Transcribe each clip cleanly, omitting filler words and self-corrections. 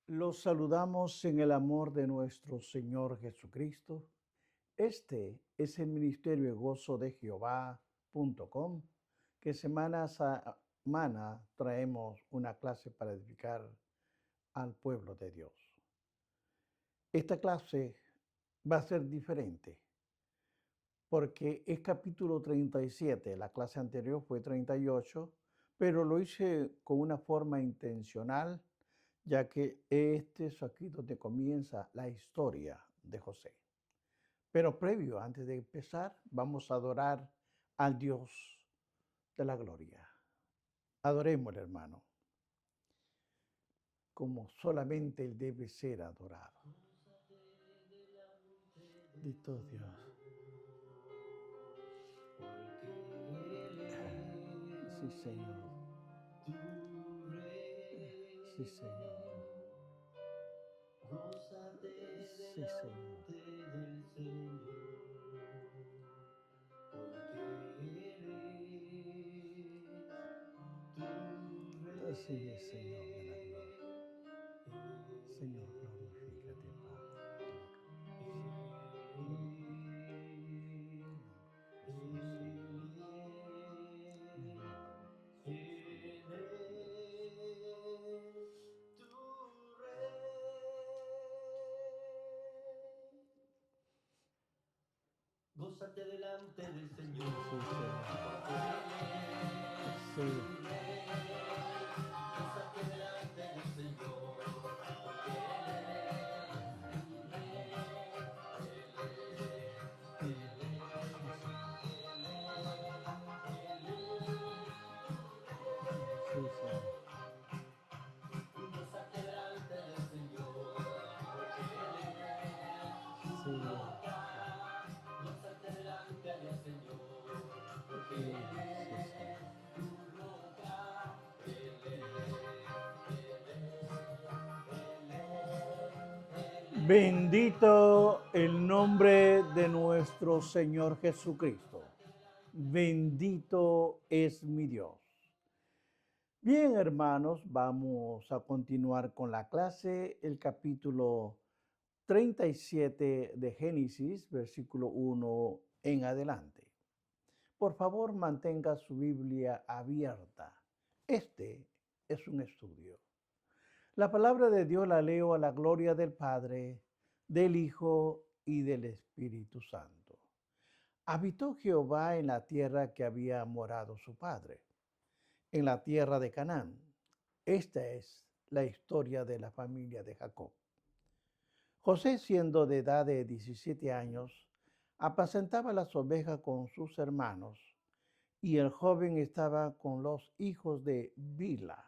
Los saludamos en el amor de nuestro Señor Jesucristo. Este es el Ministerio de Gozo de Jehová.com, que semana a semana traemos una clase para edificar al pueblo de Dios. Esta clase va a ser diferente porque es capítulo 37. La clase anterior fue 38, pero lo hice con una forma intencional, ya que este es aquí donde comienza la historia de José. Pero previo, antes de empezar, vamos a adorar al Dios de la gloria. Adoremos, hermano, como solamente Él debe ser adorado. Bendito Dios. Sí, Señor. Sí, Señor. Sí, Señor. Así es, Señor de la gloria. Señor, glorifícate, Padre, por todo lo que Gózate delante del Señor. Sí, Señor. Sí. Gózate delante del Señor. Porque Sí, Señor. gózate delante del Señor. Porque Sí. gózate delante del Señor. Porque Sí, Señor. Bendito el nombre de nuestro Señor Jesucristo. Bendito es mi Dios. Bien, hermanos, vamos a continuar con la clase, el capítulo 37 de Génesis, versículo 1 en adelante. Por favor, mantenga su Biblia abierta. Este es un estudio. La palabra de Dios la leo a la gloria del Padre, del Hijo y del Espíritu Santo. Habitó Jehová en la tierra que había morado su padre, en la tierra de Canaán. Esta es la historia de la familia de Jacob. José, siendo de edad de 17 años, apacentaba las ovejas con sus hermanos, y el joven estaba con los hijos de Bila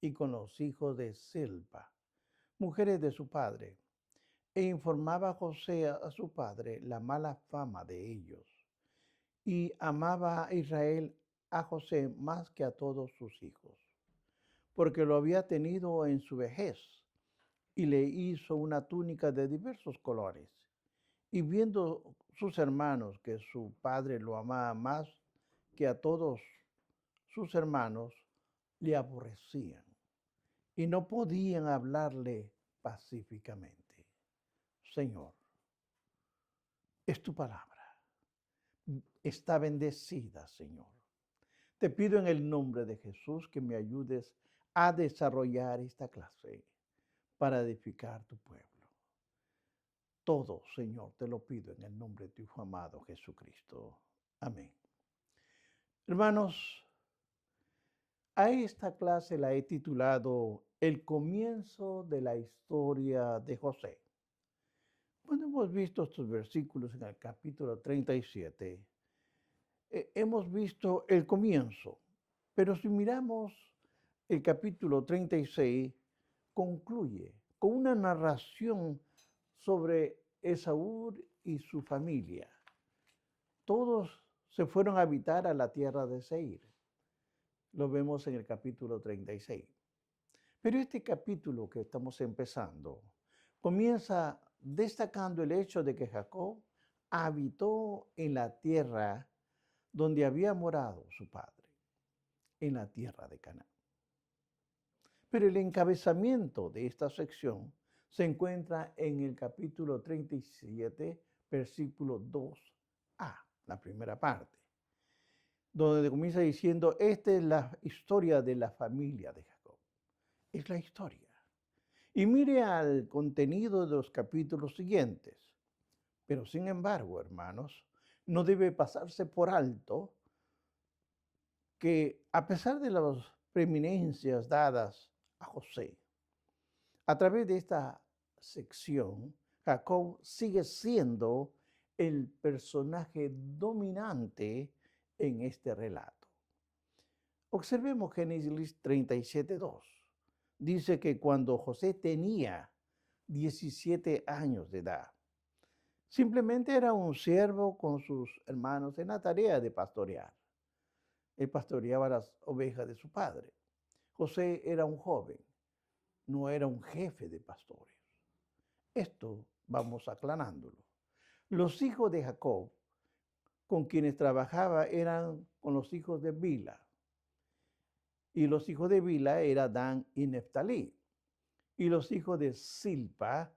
y con los hijos de Silpa, mujeres de su padre, e informaba a José a su padre la mala fama de ellos. Y amaba a Israel a José más que a todos sus hijos, porque lo había tenido en su vejez, y le hizo una túnica de diversos colores. Y viendo sus hermanos que su padre lo amaba más que a todos sus hermanos, le aborrecían y no podían hablarle pacíficamente. Señor, es tu palabra. Está bendecida, Señor. Te pido en el nombre de Jesús que me ayudes a desarrollar esta clase para edificar tu pueblo. Todo, Señor, te lo pido en el nombre de tu Hijo amado Jesucristo. Amén. Hermanos, a esta clase la he titulado El comienzo de la historia de José. Cuando hemos visto estos versículos en el capítulo 37, hemos visto el comienzo, pero si miramos el capítulo 36, concluye con una narración sobre Esaú y su familia. Todos se fueron a habitar a la tierra de Seir. Lo vemos en el capítulo 36. Pero este capítulo que estamos empezando comienza destacando el hecho de que Jacob habitó en la tierra donde había morado su padre, en la tierra de Canaán. Pero el encabezamiento de esta sección se encuentra en el capítulo 37, versículo 2a, la primera parte, donde comienza diciendo, esta es la historia de la familia de Jacob. Es la historia. Y mire al contenido de los capítulos siguientes. Pero sin embargo, hermanos, no debe pasarse por alto que a pesar de las preeminencias dadas a José, a través de esta sección, Jacob sigue siendo el personaje dominante en este relato. Observemos Génesis 37:2. Dice que cuando José tenía 17 años de edad, simplemente era un siervo con sus hermanos en la tarea de pastorear. Él pastoreaba las ovejas de su padre. José era un joven, no era un jefe de pastores. Esto vamos aclarándolo. Los hijos de Jacob con quienes trabajaba eran con los hijos de Bila. Y los hijos de Bila eran Dan y Neftalí. Y los hijos de Silpa,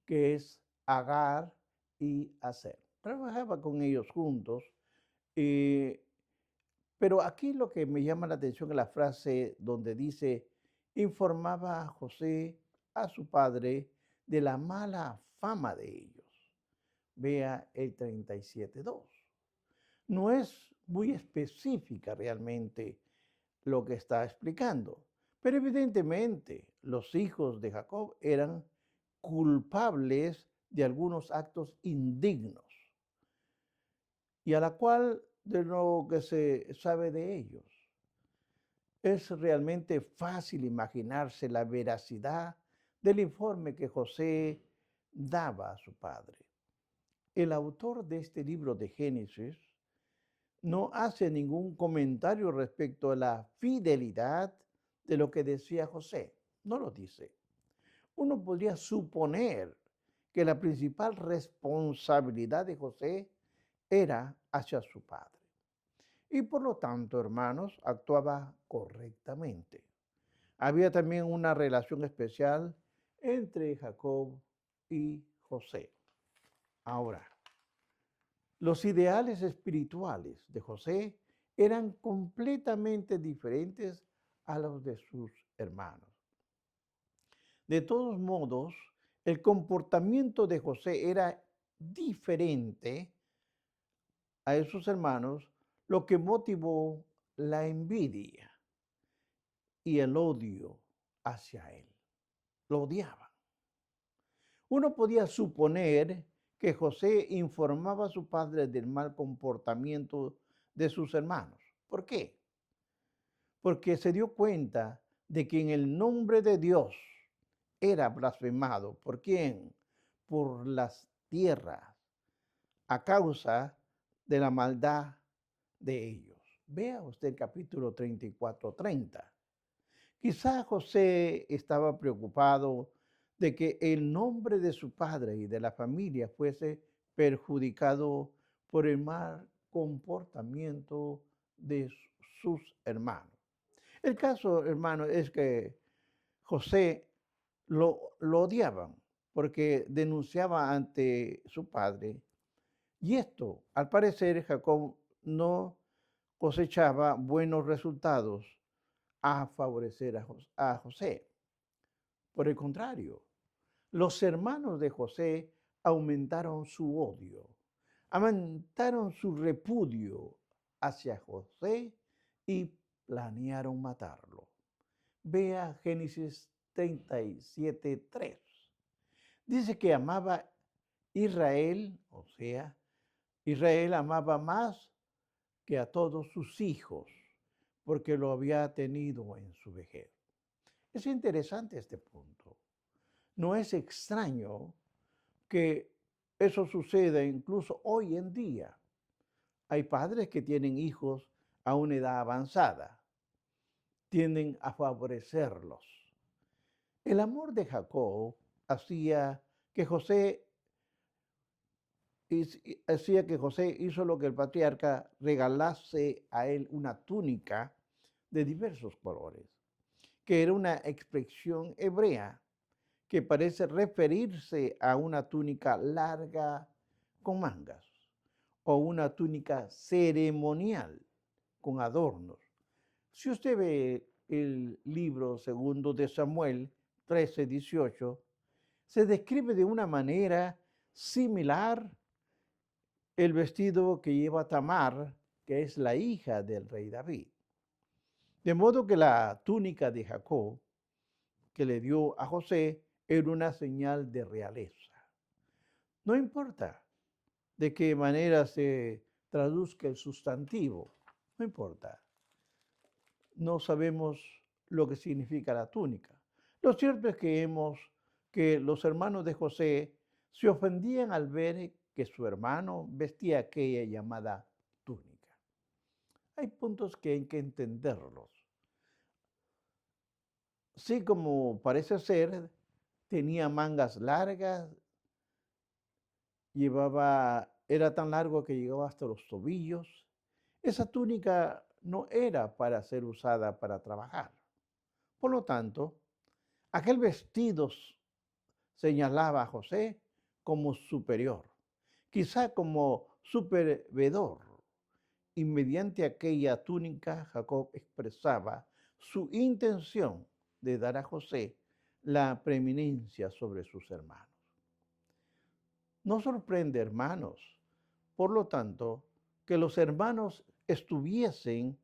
que es Agar y Aser. Trabajaba con ellos juntos. Pero aquí lo que me llama la atención es la frase donde dice, informaba a José, a su padre, de la mala fama de ellos. Vea el 37:2. No es muy específica realmente lo que está explicando, pero evidentemente los hijos de Jacob eran culpables de algunos actos indignos y a la cual de lo que se sabe de ellos. Es realmente fácil imaginarse la veracidad del informe que José daba a su padre. El autor de este libro de Génesis no hace ningún comentario respecto a la fidelidad de lo que decía José. No lo dice. Uno podría suponer que la principal responsabilidad de José era hacia su padre. Y por lo tanto, hermanos, actuaba correctamente. Había también una relación especial entre Jacob y José. Ahora, los ideales espirituales de José eran completamente diferentes a los de sus hermanos. De todos modos, el comportamiento de José era diferente a sus hermanos, lo que motivó la envidia y el odio hacia él. Lo odiaban. Uno podía suponer que José informaba a su padre del mal comportamiento de sus hermanos. ¿Por qué? Porque se dio cuenta de que en el nombre de Dios era blasfemado. ¿Por quién? Por las tierras, a causa de la maldad de ellos. Vea usted el capítulo 34:30. Quizá José estaba preocupado de que el nombre de su padre y de la familia fuese perjudicado por el mal comportamiento de sus hermanos. El caso, hermano, es que José lo odiaban porque denunciaba ante su padre. Y esto, al parecer, Jacob no cosechaba buenos resultados a favorecer a José. Por el contrario, los hermanos de José aumentaron su odio, aumentaron su repudio hacia José y planearon matarlo. Vea Génesis 37:3. Dice que amaba Israel, o sea, Israel amaba más que a todos sus hijos, porque lo había tenido en su vejez. Es interesante este punto. No es extraño que eso suceda incluso hoy en día. Hay padres que tienen hijos a una edad avanzada, tienden a favorecerlos. El amor de Jacob hacía que José hizo lo que el patriarca regalase a él una túnica de diversos colores. que era una expresión hebrea que parece referirse a una túnica larga con mangas o una túnica ceremonial con adornos. Si usted ve el libro segundo de Samuel 13:18, se describe de una manera similar el vestido que lleva Tamar, que es la hija del rey David. De modo que la túnica de Jacob que le dio a José era una señal de realeza. No importa de qué manera se traduzca el sustantivo, no importa. No sabemos lo que significa la túnica. Lo cierto es que los hermanos de José se ofendían al ver que su hermano vestía aquella llamada túnica. Hay puntos que hay que entenderlos. Sí, como parece ser, tenía mangas largas, era tan largo que llegaba hasta los tobillos. Esa túnica no era para ser usada para trabajar. Por lo tanto, aquel vestido señalaba a José como superior, quizá como supervedor. Y mediante aquella túnica, Jacob expresaba su intención de dar a José la preeminencia sobre sus hermanos. No sorprende, hermanos, por lo tanto, que los hermanos estuviesen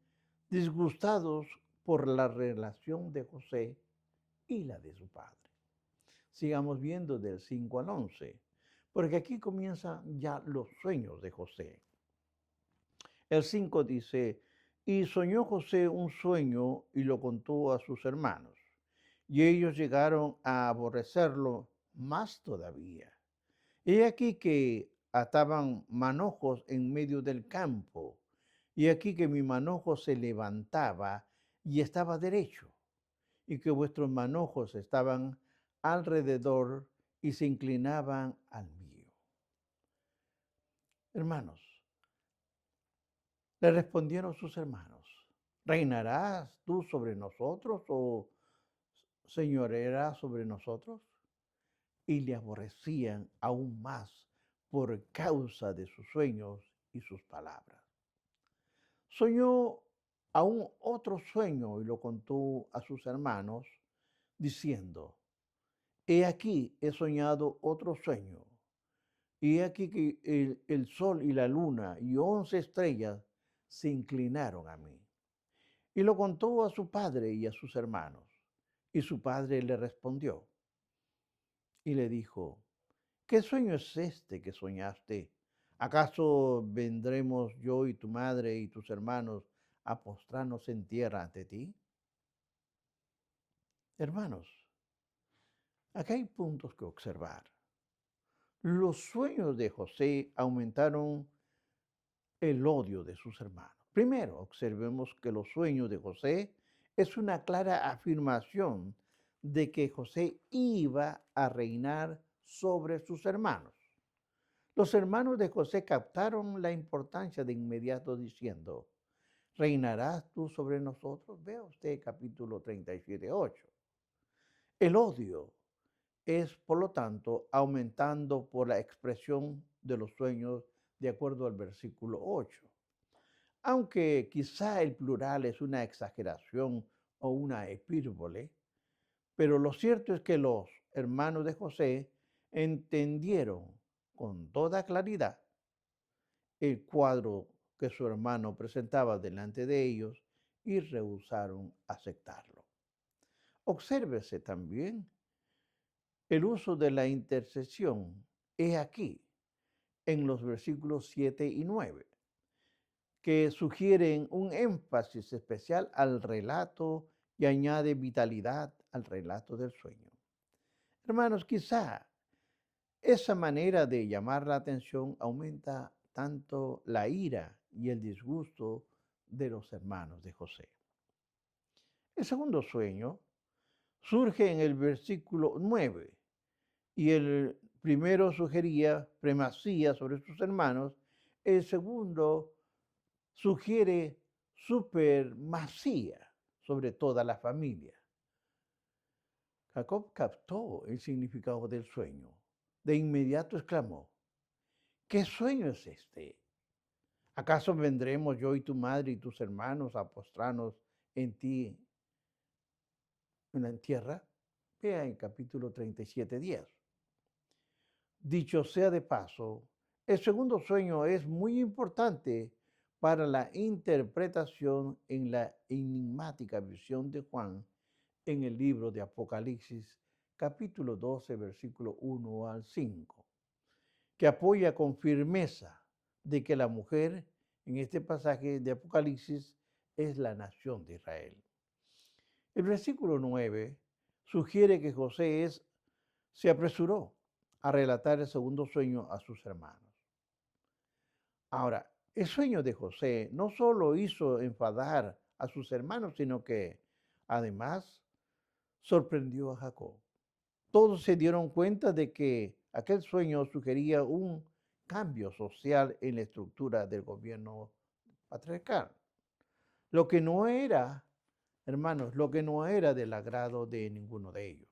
disgustados por la relación de José y la de su padre. Sigamos viendo del 5 al 11, porque aquí comienzan ya los sueños de José. El 5 dice, y soñó José un sueño y lo contó a sus hermanos, y ellos llegaron a aborrecerlo más todavía. He aquí que ataban manojos en medio del campo, y aquí que mi manojo se levantaba y estaba derecho, y que vuestros manojos estaban alrededor y se inclinaban al mío. Hermanos, le respondieron sus hermanos, ¿reinarás tú sobre nosotros o señorearás sobre nosotros? Y le aborrecían aún más por causa de sus sueños y sus palabras. Soñó aún otro sueño y lo contó a sus hermanos, diciendo, he aquí, he soñado otro sueño, y he aquí que el sol y la luna y 11 estrellas se inclinaron a mí. Y lo contó a su padre y a sus hermanos. Y su padre le respondió y le dijo, ¿qué sueño es este que soñaste? ¿Acaso vendremos yo y tu madre y tus hermanos a postrarnos en tierra ante ti? Hermanos, acá hay puntos que observar. Los sueños de José aumentaron el odio de sus hermanos. Primero, observemos que los sueños de José es una clara afirmación de que José iba a reinar sobre sus hermanos. Los hermanos de José captaron la importancia de inmediato diciendo, ¿reinarás tú sobre nosotros? Vea usted capítulo 37:8. El odio es, por lo tanto, aumentando por la expresión de los sueños de acuerdo al versículo 8. Aunque quizá el plural es una exageración o una hipérbole, pero lo cierto es que los hermanos de José entendieron con toda claridad el cuadro que su hermano presentaba delante de ellos y rehusaron aceptarlo. Obsérvese también el uso de la intercesión. He aquí en los versículos 7 y 9, que sugieren un énfasis especial al relato y añade vitalidad al relato del sueño. Hermanos, quizá esa manera de llamar la atención aumenta tanto la ira y el disgusto de los hermanos de José. El segundo sueño surge en el versículo 9 y el primero sugería primacía sobre sus hermanos, el segundo sugiere supremacía sobre toda la familia. Jacob captó el significado del sueño. De inmediato exclamó, ¿qué sueño es este? ¿Acaso vendremos yo y tu madre y tus hermanos a postrarnos en ti en la tierra? Vea en capítulo 37:10. Dicho sea de paso, el segundo sueño es muy importante para la interpretación en la enigmática visión de Juan en el libro de Apocalipsis, capítulo 12, versículo 1 al 5, que apoya con firmeza de que la mujer en este pasaje de Apocalipsis es la nación de Israel. El versículo 9 sugiere que se apresuró a relatar el segundo sueño a sus hermanos. Ahora, el sueño de José no solo hizo enfadar a sus hermanos, sino que además sorprendió a Jacob. Todos se dieron cuenta de que aquel sueño sugería un cambio social en la estructura del gobierno patriarcal. Lo que no era, hermanos, lo que no era del agrado de ninguno de ellos.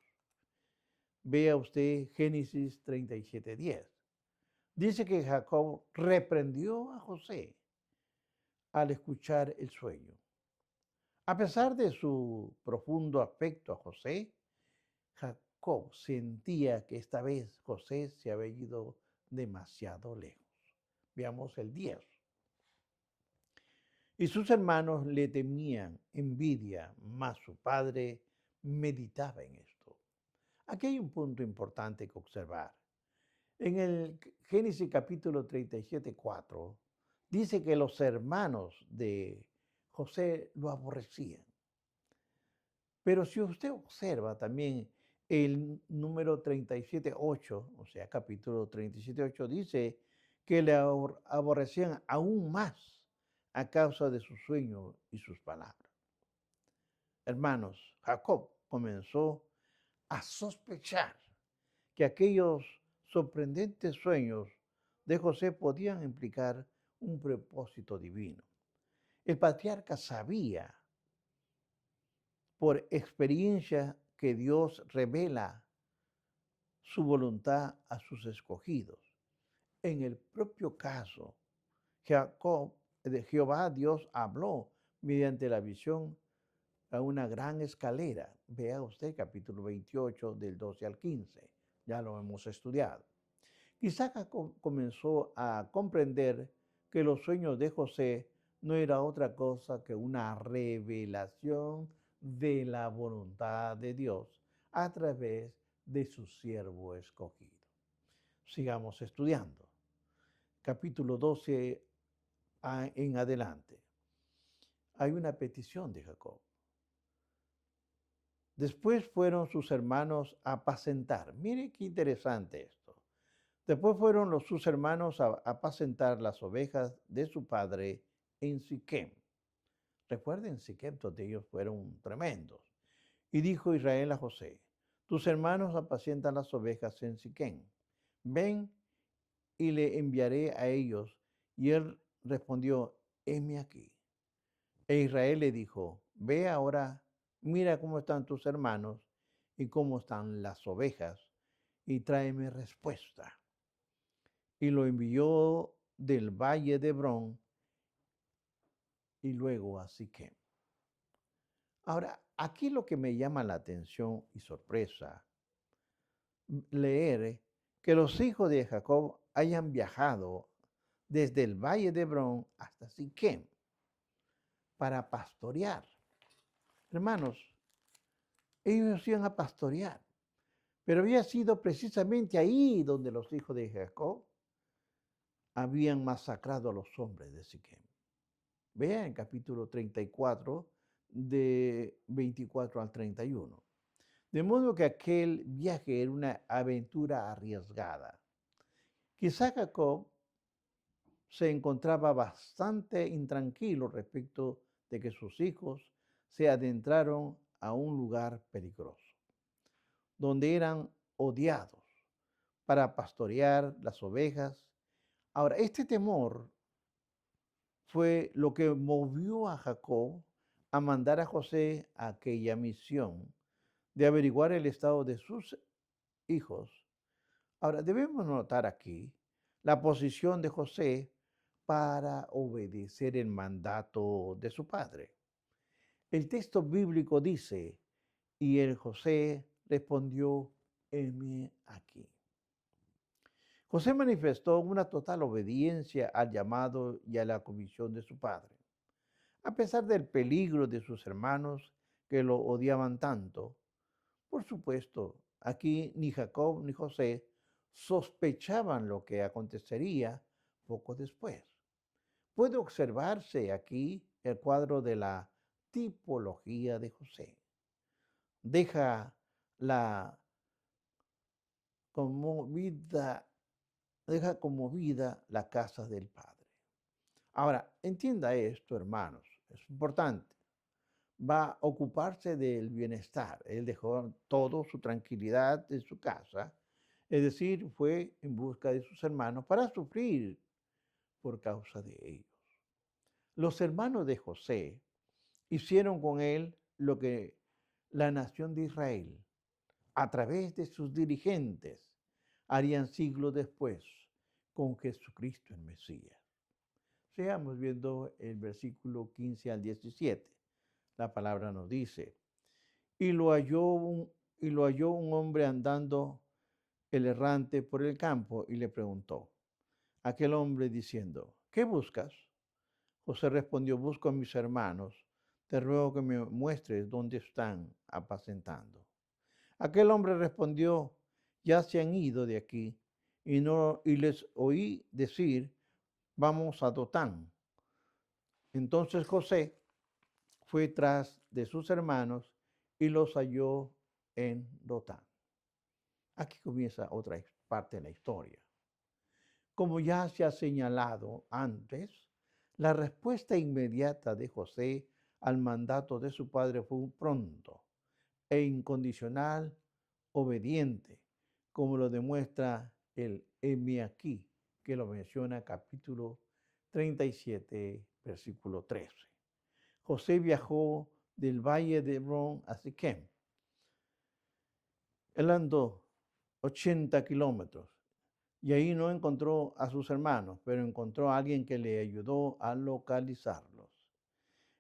Vea usted Génesis 37:10. Dice que Jacob reprendió a José al escuchar el sueño. A pesar de su profundo afecto a José, Jacob sentía que esta vez José se había ido demasiado lejos. Veamos el 10. Y sus hermanos le temían envidia, mas su padre meditaba en esto. Aquí hay un punto importante que observar. En el Génesis capítulo 37:4 dice que los hermanos de José lo aborrecían. Pero si usted observa también el número 37:8, o sea, capítulo 37:8, dice que le aborrecían aún más a causa de sus sueños y sus palabras. Hermanos, Jacob comenzó a sospechar que aquellos sorprendentes sueños de José podían implicar un propósito divino. El patriarca sabía por experiencia que Dios revela su voluntad a sus escogidos. En el propio caso, de Jehová Dios habló mediante la visión a una gran escalera. Vea usted capítulo 28 del 12 al 15. Ya lo hemos estudiado. Isaac comenzó a comprender que los sueños de José no era otra cosa que una revelación de la voluntad de Dios a través de su siervo escogido. Sigamos estudiando. Capítulo 12 en adelante. Hay una petición de Jacob. Después fueron sus hermanos a apacentar. Mire qué interesante esto. Después fueron sus hermanos a apacentar las ovejas de su padre en Siquem. Recuerden Siquem, donde ellos fueron tremendos. Y dijo Israel a José, tus hermanos apacientan las ovejas en Siquem. Ven y le enviaré a ellos. Y él respondió, heme aquí. E Israel le dijo, ve ahora, mira cómo están tus hermanos y cómo están las ovejas, y tráeme respuesta. Y lo envió del valle de Hebrón y luego a Siquem. Ahora, aquí lo que me llama la atención y sorpresa, leer que los hijos de Jacob hayan viajado desde el valle de Hebrón hasta Siquem para pastorear. Hermanos, ellos iban a pastorear, pero había sido precisamente ahí donde los hijos de Jacob habían masacrado a los hombres de Siquem. Vean en capítulo 34, de 24 al 31. De modo que aquel viaje era una aventura arriesgada. Quizá Jacob se encontraba bastante intranquilo respecto de que sus hijos se adentraron a un lugar peligroso, donde eran odiados para pastorear las ovejas. Ahora, este temor fue lo que movió a Jacob a mandar a José a aquella misión, de averiguar el estado de sus hijos. Ahora, debemos notar aquí la posición de José para obedecer el mandato de su padre. El texto bíblico dice, y el José respondió, heme aquí. José manifestó una total obediencia al llamado y a la comisión de su padre. A pesar del peligro de sus hermanos que lo odiaban tanto, por supuesto, aquí ni Jacob ni José sospechaban lo que acontecería poco después. Puede observarse aquí el cuadro de la tipología de José. Deja la conmovida, deja conmovida la casa del Padre. Ahora, entienda esto, hermanos, es importante. Va a ocuparse del bienestar. Él dejó todo su tranquilidad en su casa, es decir, fue en busca de sus hermanos para sufrir por causa de ellos. Los hermanos de José hicieron con él lo que la nación de Israel, a través de sus dirigentes, harían siglos después con Jesucristo el Mesías. Sigamos viendo el versículo 15 al 17. La palabra nos dice, y lo halló un hombre andando el errante por el campo y le preguntó a aquel hombre diciendo, ¿qué buscas? José respondió, busco a mis hermanos, te ruego que me muestres dónde están apacentando. Aquel hombre respondió, ya se han ido de aquí y les oí decir, vamos a Dotán. Entonces José fue tras de sus hermanos y los halló en Dotán. Aquí comienza otra parte de la historia. Como ya se ha señalado antes, la respuesta inmediata de José al mandato de su padre fue un pronto e incondicional obediente, como lo demuestra el heme aquí, que lo menciona capítulo 37, versículo 13. José viajó del valle de Hebrón a Siquem. Él andó 80 kilómetros y ahí no encontró a sus hermanos, pero encontró a alguien que le ayudó a localizarlos.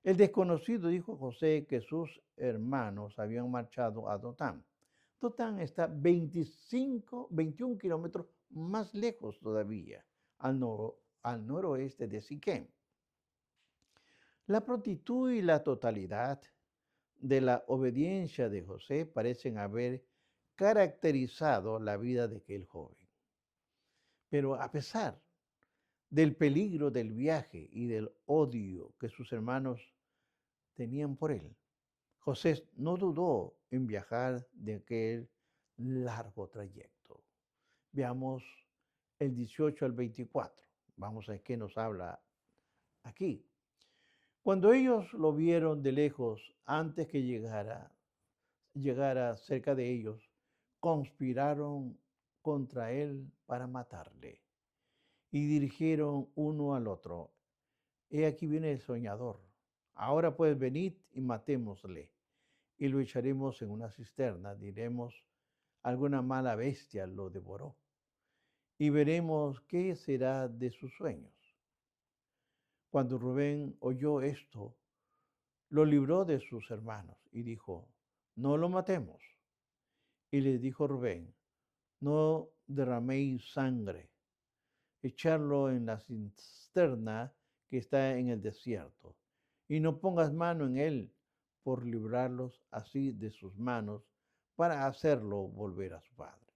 El desconocido dijo a José que sus hermanos habían marchado a Dotán. Dotán está 21 kilómetros más lejos todavía, al noroeste de Siquem. La prontitud y la totalidad de la obediencia de José parecen haber caracterizado la vida de aquel joven. Pero a pesar del peligro del viaje y del odio que sus hermanos tenían por él, José no dudó en viajar de aquel largo trayecto. Veamos el 18 al 24. Vamos a ver qué nos habla aquí. Cuando ellos lo vieron de lejos, antes que llegara cerca de ellos, conspiraron contra él para matarle y dirigieron uno al otro. He aquí viene el soñador. Ahora pues venid y matémosle y lo echaremos en una cisterna. Diremos, alguna mala bestia lo devoró y veremos qué será de sus sueños. Cuando Rubén oyó esto, lo libró de sus hermanos y dijo, no lo matemos. Y les dijo Rubén, no derraméis sangre, echarlo en la cisterna que está en el desierto, y no pongas mano en él por librarlos así de sus manos para hacerlo volver a su padre.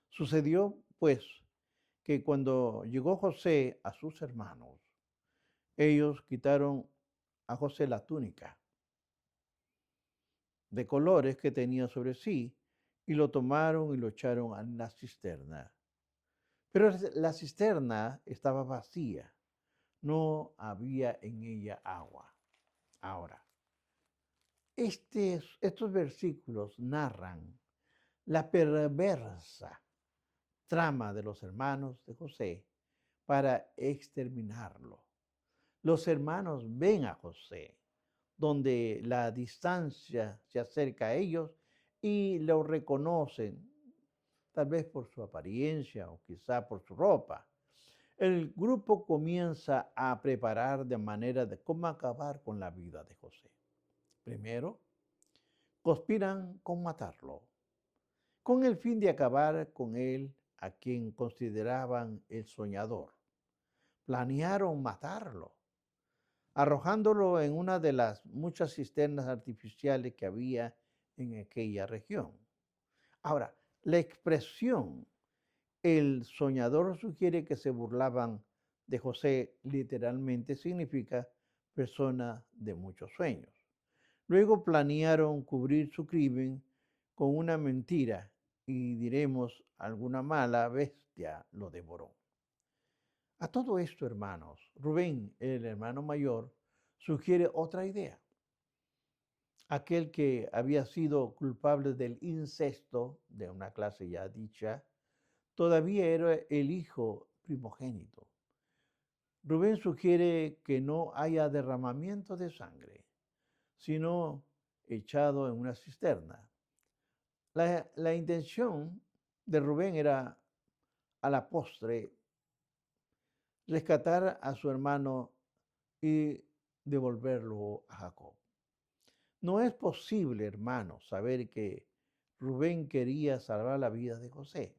Sucedió, pues, que cuando llegó José a sus hermanos, ellos quitaron a José la túnica de colores que tenía sobre sí y lo tomaron y lo echaron a la cisterna. Pero la cisterna estaba vacía, no había en ella agua. Ahora, estos versículos narran la perversa trama de los hermanos de José para exterminarlo. Los hermanos ven a José, donde la distancia se acerca a ellos y lo reconocen, tal vez por su apariencia o quizá por su ropa. El grupo comienza a preparar de manera de cómo acabar con la vida de José. Primero, conspiran con matarlo, con el fin de acabar con él, a quien consideraban el soñador. Planearon matarlo, arrojándolo en una de las muchas cisternas artificiales que había en aquella región. Ahora, la expresión el soñador sugiere que se burlaban de José, literalmente significa persona de muchos sueños. Luego planearon cubrir su crimen con una mentira y diremos, alguna mala bestia lo devoró. A todo esto, hermanos, Rubén, el hermano mayor, sugiere otra idea. Aquel que había sido culpable del incesto, de una clase ya dicha, todavía era el hijo primogénito. Rubén sugiere que no haya derramamiento de sangre, sino echado en una cisterna. La intención de Rubén era, a la postre, rescatar a su hermano y devolverlo a Jacob. No es posible, hermano, saber que Rubén quería salvar la vida de José.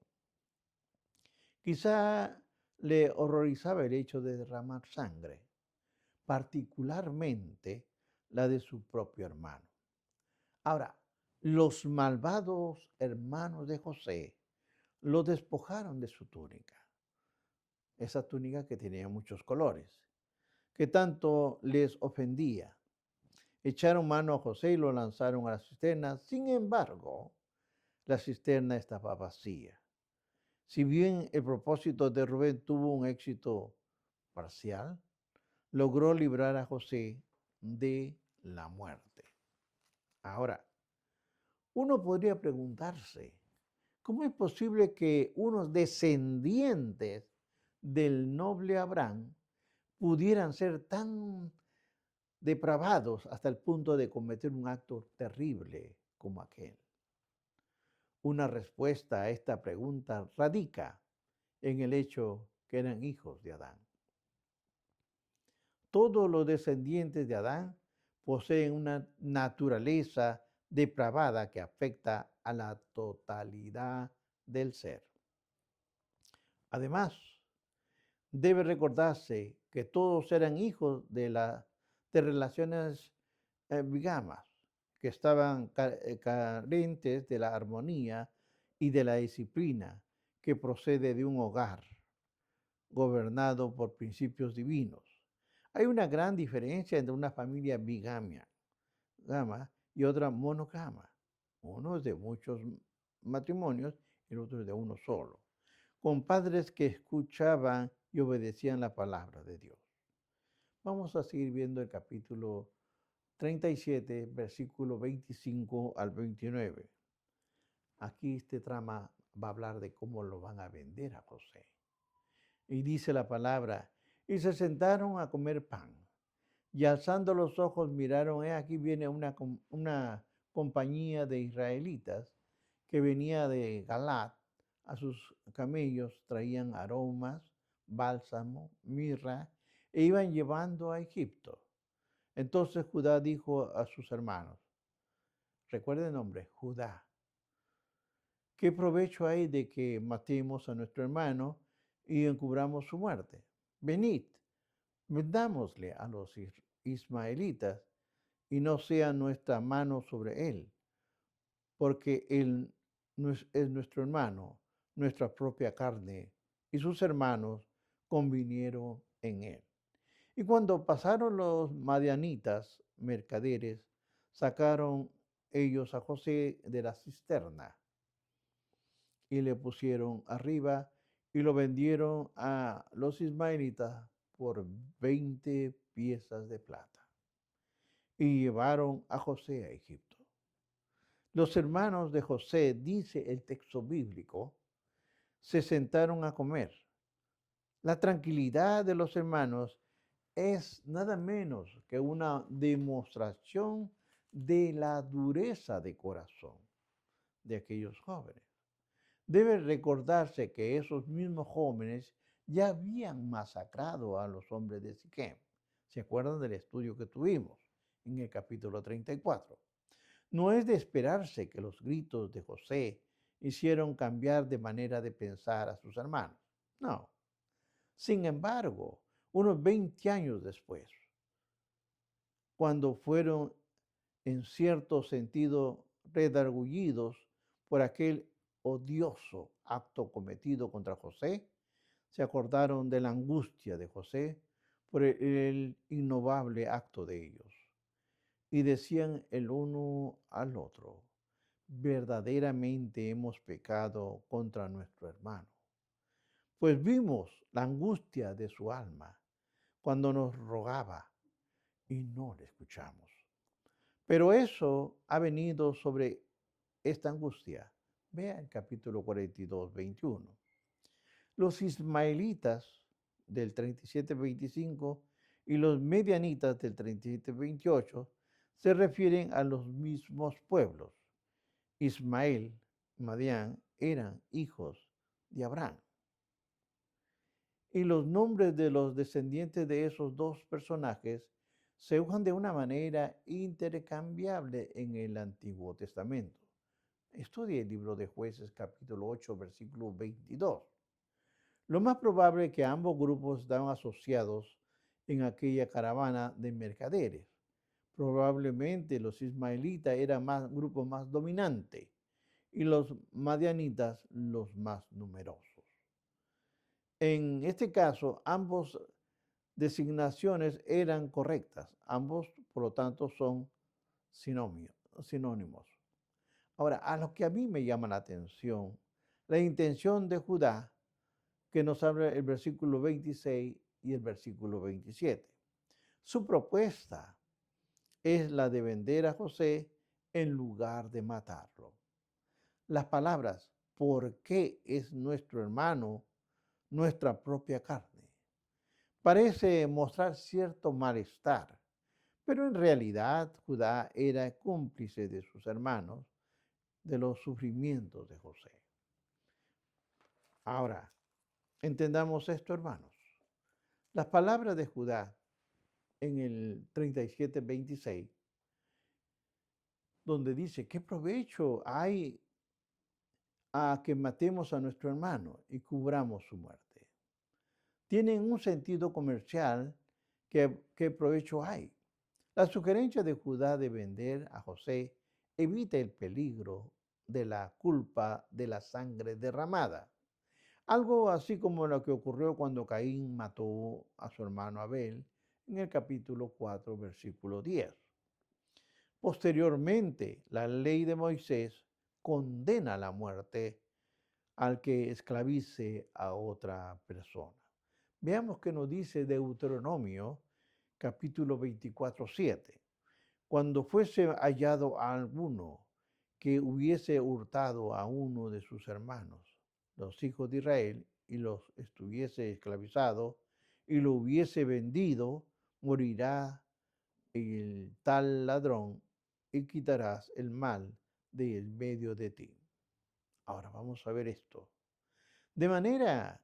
Quizá le horrorizaba el hecho de derramar sangre, particularmente la de su propio hermano. Ahora, los malvados hermanos de José lo despojaron de su túnica, esa túnica que tenía muchos colores, que tanto les ofendía. Echaron mano a José y lo lanzaron a la cisterna. Sin embargo, la cisterna estaba vacía. Si bien el propósito de Rubén tuvo un éxito parcial, logró librar a José de la muerte. Ahora, uno podría preguntarse, ¿cómo es posible que unos descendientes del noble Abraham pudieran ser tan depravados hasta el punto de cometer un acto terrible como aquel? Una respuesta a esta pregunta radica en el hecho que eran hijos de Adán. Todos los descendientes de Adán poseen una naturaleza depravada que afecta a la totalidad del ser. Además, debe recordarse que todos eran hijos de relaciones bigamas, que estaban carentes de la armonía y de la disciplina que procede de un hogar gobernado por principios divinos. Hay una gran diferencia entre una familia bigamia gama, y otra monogama. Uno es de muchos matrimonios y el otro es de uno solo, con padres que escuchaban y obedecían la palabra de Dios. Vamos a seguir viendo el capítulo 37, versículo 25 al 29. Aquí este trama va a hablar de cómo lo van a vender a José. Y dice la palabra, y se sentaron a comer pan. Y alzando los ojos miraron, aquí viene una compañía de israelitas que venía de Galat. A sus camellos traían aromas, bálsamo, mirra, e iban llevando a Egipto. Entonces Judá dijo a sus hermanos, recuerden el nombre, Judá, ¿qué provecho hay de que matemos a nuestro hermano y encubramos su muerte? Venid, vendámosle a los ismaelitas y no sea nuestra mano sobre él, porque él es nuestro hermano, nuestra propia carne, y sus hermanos convinieron en él. Y cuando pasaron los madianitas, mercaderes, sacaron ellos a José de la cisterna y le pusieron arriba y lo vendieron a los ismaelitas por 20 piezas de plata. Y llevaron a José a Egipto. Los hermanos de José, dice el texto bíblico, se sentaron a comer. La tranquilidad de los hermanos es nada menos que una demostración de la dureza de corazón. de aquellos jóvenes. Debe recordarse que esos mismos jóvenes ya habían masacrado a los hombres de Siquem. ¿Se acuerdan del estudio que tuvimos en el capítulo 34? No es de esperarse que los gritos de José hicieron cambiar de manera de pensar a sus hermanos. No. Sin embargo, unos 20 años después, cuando fueron en cierto sentido redargullidos por aquel odioso acto cometido contra José, se acordaron de la angustia de José por el innovable acto de ellos. Y decían el uno al otro, verdaderamente hemos pecado contra nuestro hermano, pues vimos la angustia de su alma cuando nos rogaba y no le escuchamos. Pero eso ha venido sobre esta angustia. Vea el capítulo 42, 21. Los ismaelitas del 37-25 y los medianitas del 37-28 se refieren a los mismos pueblos. Ismael y Madián eran hijos de Abraham. Y los nombres de los descendientes de esos dos personajes se usan de una manera intercambiable en el Antiguo Testamento. Estudie el libro de Jueces capítulo 8, versículo 22. Lo más probable es que ambos grupos estaban asociados en aquella caravana de mercaderes. Probablemente los ismaelitas eran más grupo más dominante y los madianitas los más numerosos. En este caso, ambos designaciones eran correctas. Ambos, por lo tanto, son sinónimos. Ahora, a lo que a mí me llama la atención, la intención de Judá, que nos habla el versículo 26 y el versículo 27. Su propuesta es la de vender a José en lugar de matarlo. Las palabras, ¿por qué es nuestro hermano nuestra propia carne? Parece mostrar cierto malestar, pero en realidad Judá era cómplice de sus hermanos de los sufrimientos de José. Ahora, entendamos esto, hermanos. Las palabras de Judá en el 37-26, donde dice, ¿qué provecho hay a que matemos a nuestro hermano y cubramos su muerte? Tienen un sentido comercial. ¿Qué provecho hay? La sugerencia de Judá de vender a José evita el peligro de la culpa de la sangre derramada. Algo así como lo que ocurrió cuando Caín mató a su hermano Abel en el capítulo 4, versículo 10. Posteriormente, la ley de Moisés condena la muerte al que esclavice a otra persona. Veamos qué nos dice Deuteronomio capítulo 24, 7. Cuando fuese hallado a alguno que hubiese hurtado a uno de sus hermanos, los hijos de Israel, y los estuviese esclavizado, y lo hubiese vendido, morirá el tal ladrón, y quitarás el mal de en medio de ti. Ahora vamos a ver esto. De manera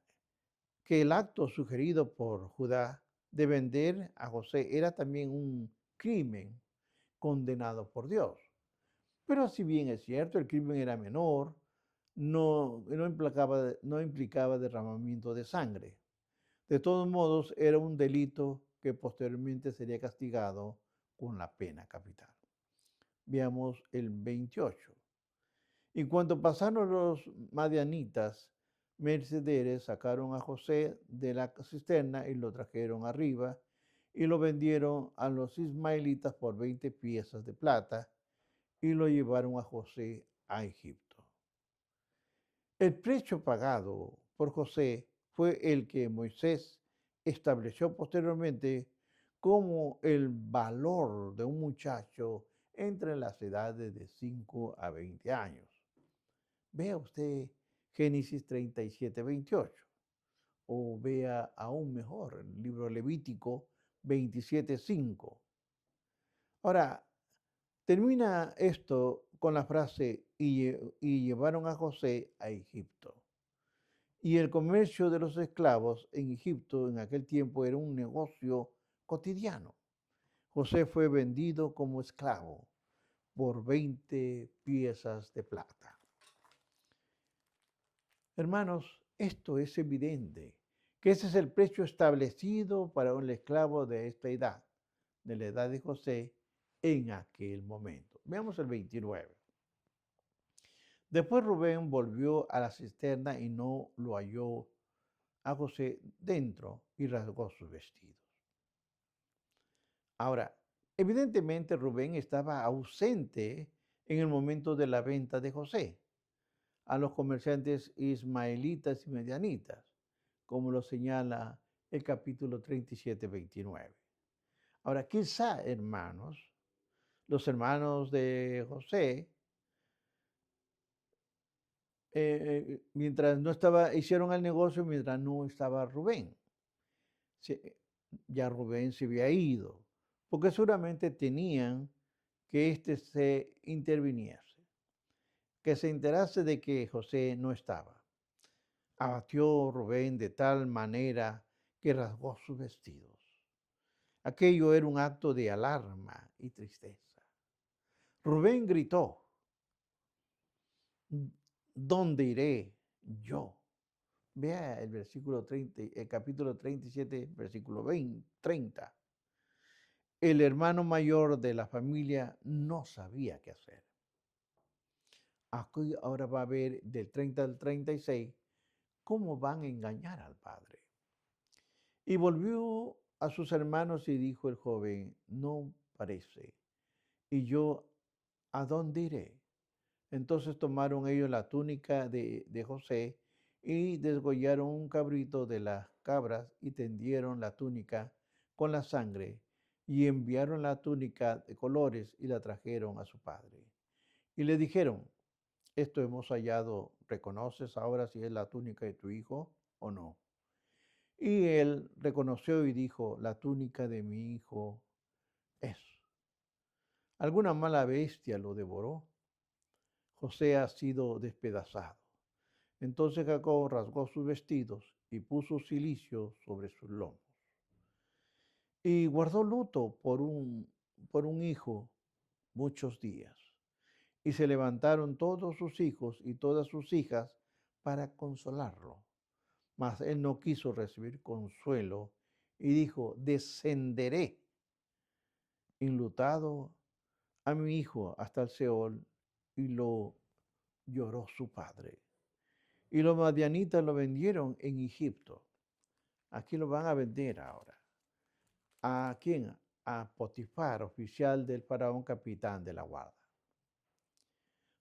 que el acto sugerido por Judá de vender a José era también un crimen condenado por Dios. Pero si bien es cierto, el crimen era menor, no implicaba derramamiento de sangre. De todos modos, era un delito que posteriormente sería castigado con la pena capital. Veamos el 28. Y cuando pasaron los madianitas, mercaderes sacaron a José de la cisterna y lo trajeron arriba y lo vendieron a los ismaelitas por 20 piezas de plata y lo llevaron a José a Egipto. El precio pagado por José fue el que Moisés estableció posteriormente como el valor de un muchacho entre las edades de 5 a 20 años. Vea usted Génesis 37, 28, o vea aún mejor el libro Levítico 27, 5. Ahora, termina esto con la frase, y llevaron a José a Egipto. Y el comercio de los esclavos en Egipto en aquel tiempo era un negocio cotidiano. José fue vendido como esclavo por 20 piezas de plata. Hermanos, esto es evidente, que ese es el precio establecido para un esclavo de esta edad, de la edad de José, en aquel momento. Veamos el 29. Después Rubén volvió a la cisterna y no lo halló a José dentro y rasgó sus vestidos. Ahora, evidentemente Rubén estaba ausente en el momento de la venta de José a los comerciantes ismaelitas y medianitas, como lo señala el capítulo 37, 29. Ahora, quizá, hermanos, los hermanos de José, mientras no estaba, hicieron el negocio mientras no estaba Rubén. Ya Rubén se había ido, porque seguramente tenían que éste se interviniese, que se enterase de que José no estaba. Abatió Rubén de tal manera que rasgó sus vestidos. Aquello era un acto de alarma y tristeza. Rubén gritó, ¿dónde iré yo? Vea el versículo 30, el capítulo 37, versículo 30. El hermano mayor de la familia no sabía qué hacer. Aquí ahora va a ver del 30 al 36 cómo van a engañar al padre. Y volvió a sus hermanos y dijo el joven, no parece. ¿Y yo a dónde iré? Entonces tomaron ellos la túnica de José y desgollaron un cabrito de las cabras y tendieron la túnica con la sangre y enviaron la túnica de colores y la trajeron a su padre. Y le dijeron, esto hemos hallado, ¿reconoces ahora si es la túnica de tu hijo o no? Y él reconoció y dijo, la túnica de mi hijo es. ¿Alguna mala bestia lo devoró? José ha sido despedazado. Entonces Jacob rasgó sus vestidos y puso cilicio sobre sus lomos. Y guardó luto por un hijo muchos días. Y se levantaron todos sus hijos y todas sus hijas para consolarlo. Mas él no quiso recibir consuelo y dijo, descenderé enlutado a mi hijo hasta el Seol, y lo lloró su padre. Y los madianitas lo vendieron en Egipto. Aquí lo van a vender ahora. ¿A quién? A Potifar, oficial del faraón, capitán de la guardia.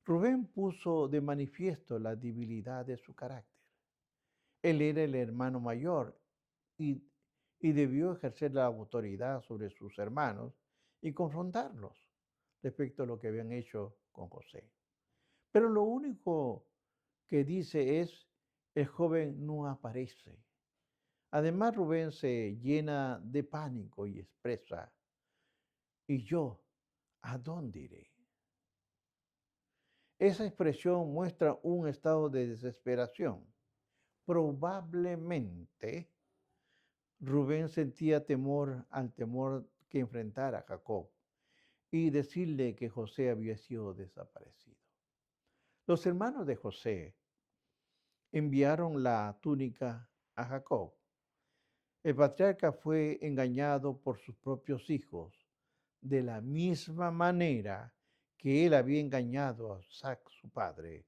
Rubén puso de manifiesto la debilidad de su carácter. Él era el hermano mayor y, y debió ejercer la autoridad sobre sus hermanos y confrontarlos respecto a lo que habían hecho con José. Pero lo único que dice es, el joven no aparece. Además, Rubén se llena de pánico y expresa, ¿y yo a dónde iré? Esa expresión muestra un estado de desesperación. Probablemente Rubén sentía temor al temor que enfrentara a Jacob y decirle que José había sido desaparecido. Los hermanos de José enviaron la túnica a Jacob. El patriarca fue engañado por sus propios hijos de la misma manera que él había engañado a Isaac, su padre,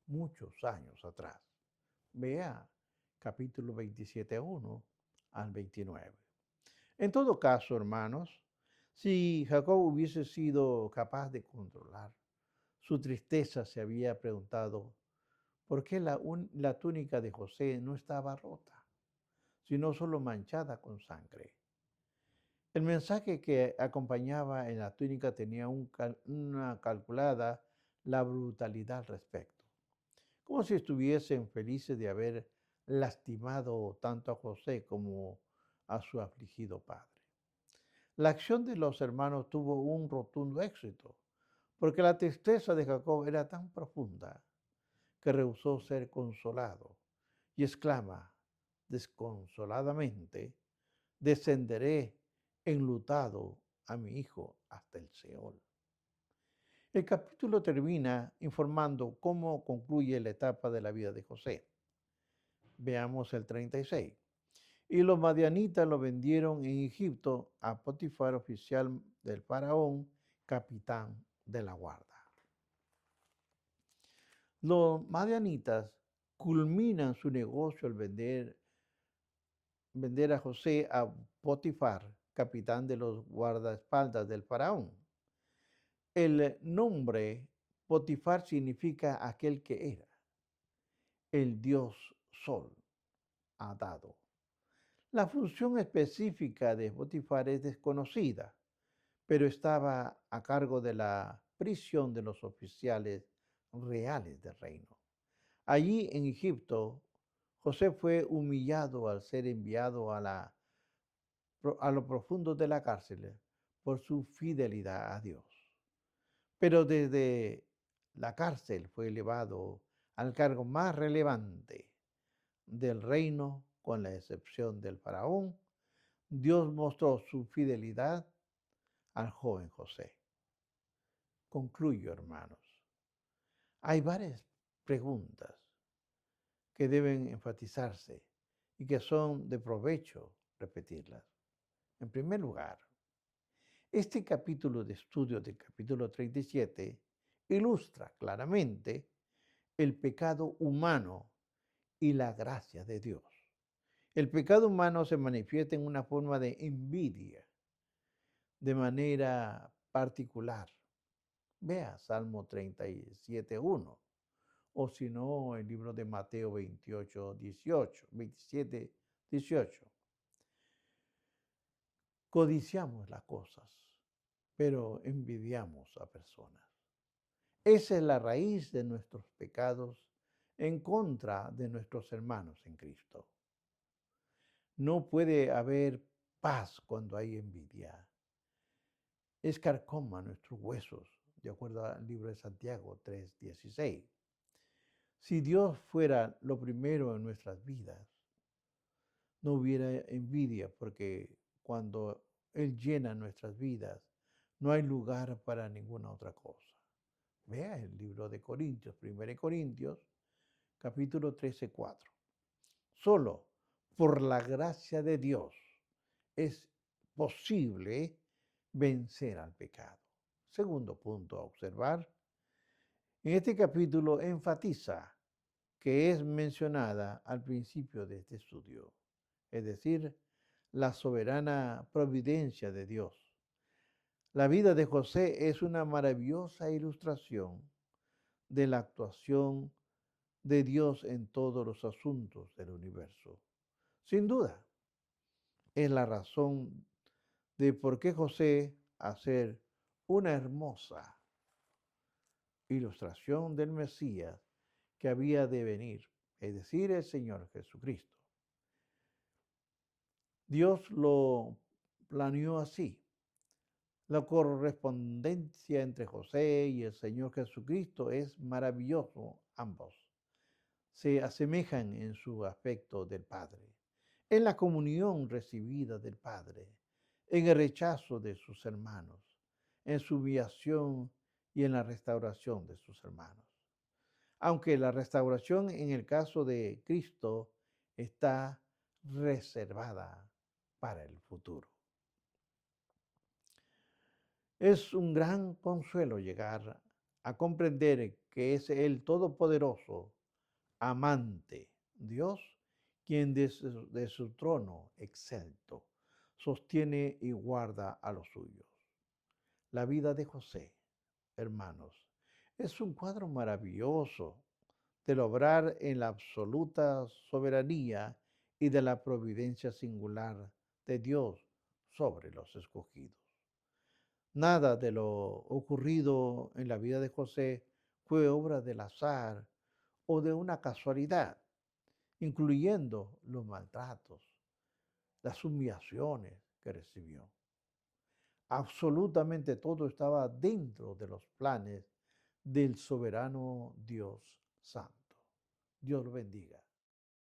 muchos años atrás. Vea capítulo 27, 1 al 29. En todo caso, hermanos, si Jacob hubiese sido capaz de controlar su tristeza, se había preguntado por qué la túnica de José no estaba rota, sino solo manchada con sangre. El mensaje que acompañaba en la túnica tenía una calculada la brutalidad al respecto, como si estuviesen felices de haber lastimado tanto a José como a su afligido padre. La acción de los hermanos tuvo un rotundo éxito, porque la tristeza de Jacob era tan profunda que rehusó ser consolado y exclama desconsoladamente, descenderé enlutado a mi hijo hasta el Seol. El capítulo termina informando cómo concluye la etapa de la vida de José. Veamos el 36. Y los madianitas lo vendieron en Egipto a Potifar, oficial del faraón, capitán de la guarda. Los madianitas culminan su negocio al vender a José a Potifar, capitán de los guardaespaldas del faraón. El nombre Potifar significa aquel que era. El dios Sol ha dado. La función específica de Potifar es desconocida, pero estaba a cargo de la prisión de los oficiales reales del reino. Allí en Egipto, José fue humillado al ser enviado a lo profundo de la cárcel por su fidelidad a Dios. Pero desde la cárcel fue elevado al cargo más relevante del reino, con la excepción del faraón. Dios mostró su fidelidad al joven José. Concluyo, hermanos. Hay varias preguntas que deben enfatizarse y que son de provecho repetirlas. En primer lugar, este capítulo de estudio del capítulo 37 ilustra claramente el pecado humano y la gracia de Dios. El pecado humano se manifiesta en una forma de envidia de manera particular. Vea Salmo 37:1, o si no, el libro de Mateo 27:18. Codiciamos las cosas, pero envidiamos a personas. Esa es la raíz de nuestros pecados en contra de nuestros hermanos en Cristo. No puede haber paz cuando hay envidia. Es carcoma nuestros huesos, de acuerdo al libro de Santiago 3:16. Si Dios fuera lo primero en nuestras vidas, no hubiera envidia, porque cuando Él llena nuestras vidas, no hay lugar para ninguna otra cosa. Vea el libro de Corintios, 1 Corintios, capítulo 13:4. Solo por la gracia de Dios es posible vencer al pecado. Segundo punto a observar. En este capítulo enfatiza que es mencionada al principio de este estudio, es decir, la soberana providencia de Dios. La vida de José es una maravillosa ilustración de la actuación de Dios en todos los asuntos del universo. Sin duda, es la razón de por qué José, hacer una hermosa ilustración del Mesías que había de venir, es decir, el Señor Jesucristo. Dios lo planeó así. La correspondencia entre José y el Señor Jesucristo es maravilloso. Ambos se asemejan en su aspecto del Padre, en la comunión recibida del Padre, en el rechazo de sus hermanos, en su humillación y en la restauración de sus hermanos. Aunque la restauración en el caso de Cristo está reservada para el futuro. Es un gran consuelo llegar a comprender que es el Todopoderoso, amante, Dios, quien de su trono excelto sostiene y guarda a los suyos. La vida de José, hermanos, es un cuadro maravilloso del obrar en la absoluta soberanía y de la providencia singular de Dios sobre los escogidos. Nada de lo ocurrido en la vida de José fue obra del azar o de una casualidad, incluyendo los maltratos, las humillaciones que recibió. Absolutamente todo estaba dentro de los planes del soberano Dios Santo. Dios lo bendiga.